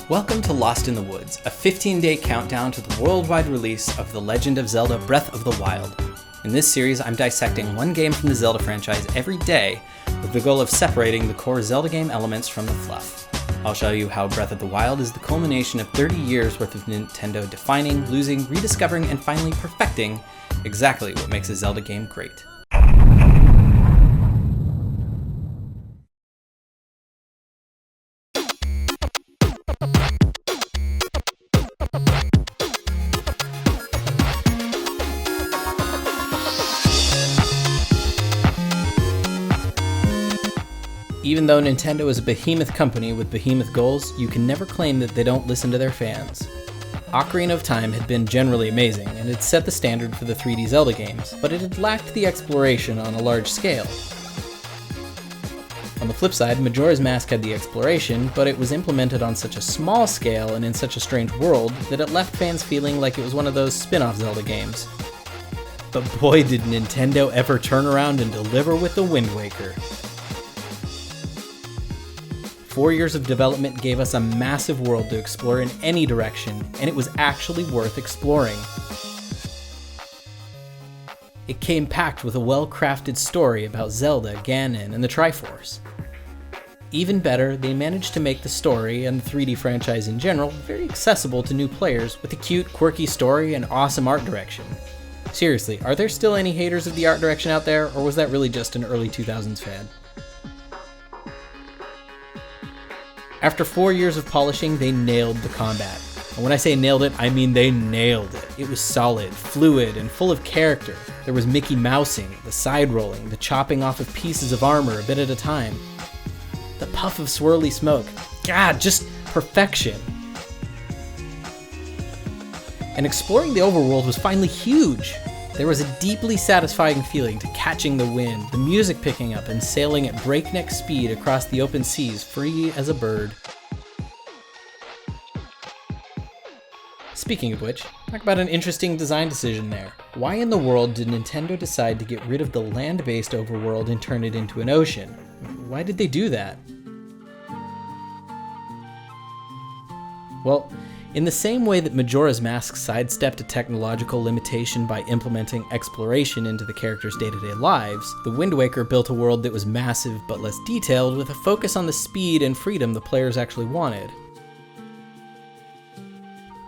Welcome to Lost in the Woods, a 15-day countdown to the worldwide release of The Legend of Zelda Breath of the Wild. In this series, I'm dissecting one game from the Zelda franchise every day with the goal of separating the core Zelda game elements from the fluff. I'll show you how Breath of the Wild is the culmination of 30 years worth of Nintendo defining, losing, rediscovering, and finally perfecting exactly what makes a Zelda game great. Even though Nintendo is a behemoth company with behemoth goals, you can never claim that they don't listen to their fans. Ocarina of Time had been generally amazing, and had set the standard for the 3D Zelda games, but it had lacked the exploration on a large scale. On the flip side, Majora's Mask had the exploration, but it was implemented on such a small scale and in such a strange world that it left fans feeling like it was one of those spin-off Zelda games. But boy did Nintendo ever turn around and deliver with the Wind Waker. 4 years of development gave us a massive world to explore in any direction, and it was actually worth exploring. It came packed with a well-crafted story about Zelda, Ganon, and the Triforce. Even better, they managed to make the story, and the 3D franchise in general, very accessible to new players with a cute, quirky story and awesome art direction. Seriously, are there still any haters of the art direction out there, or was that really just an early 2000s fad? After 4 years of polishing, they nailed the combat. And when I say nailed it, I mean they nailed it. It was solid, fluid, and full of character. There was Mickey Mousing, the side rolling, the chopping off of pieces of armor a bit at a time. The puff of swirly smoke. God, just perfection. And exploring the overworld was finally huge. There was a deeply satisfying feeling to catching the wind, the music picking up, and sailing at breakneck speed across the open seas, free as a bird. Speaking of which, talk about an interesting design decision there. Why in the world did Nintendo decide to get rid of the land-based overworld and turn it into an ocean? Why did they do that? Well, in the same way that Majora's Mask sidestepped a technological limitation by implementing exploration into the characters' day-to-day lives, the Wind Waker built a world that was massive but less detailed, with a focus on the speed and freedom the players actually wanted.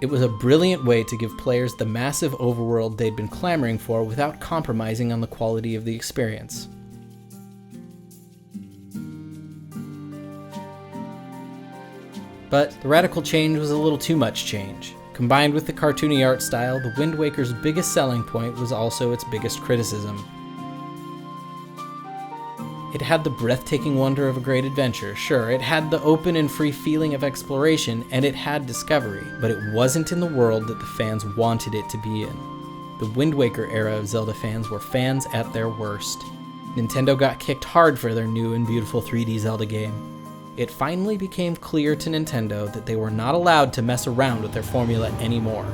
It was a brilliant way to give players the massive overworld they'd been clamoring for without compromising on the quality of the experience. But the radical change was a little too much change. Combined with the cartoony art style, the Wind Waker's biggest selling point was also its biggest criticism. It had the breathtaking wonder of a great adventure, sure, it had the open and free feeling of exploration, and it had discovery, but it wasn't in the world that the fans wanted it to be in. The Wind Waker era of Zelda fans were fans at their worst. Nintendo got kicked hard for their new and beautiful 3D Zelda game. It finally became clear to Nintendo that they were not allowed to mess around with their formula anymore.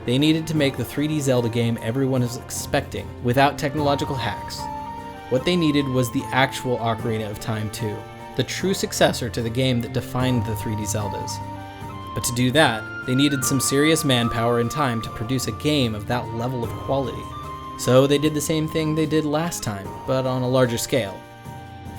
They needed to make the 3D Zelda game everyone is expecting, without technological hacks. What they needed was the actual Ocarina of Time 2, the true successor to the game that defined the 3D Zeldas. But to do that, they needed some serious manpower and time to produce a game of that level of quality. So they did the same thing they did last time, but on a larger scale.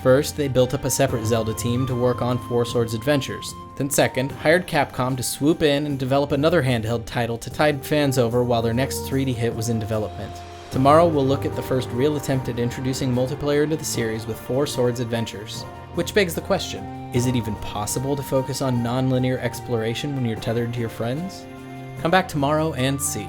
First, they built up a separate Zelda team to work on Four Swords Adventures. Then second, hired Capcom to swoop in and develop another handheld title to tide fans over while their next 3D hit was in development. Tomorrow we'll look at the first real attempt at introducing multiplayer into the series with Four Swords Adventures. Which begs the question, is it even possible to focus on non-linear exploration when you're tethered to your friends? Come back tomorrow and see.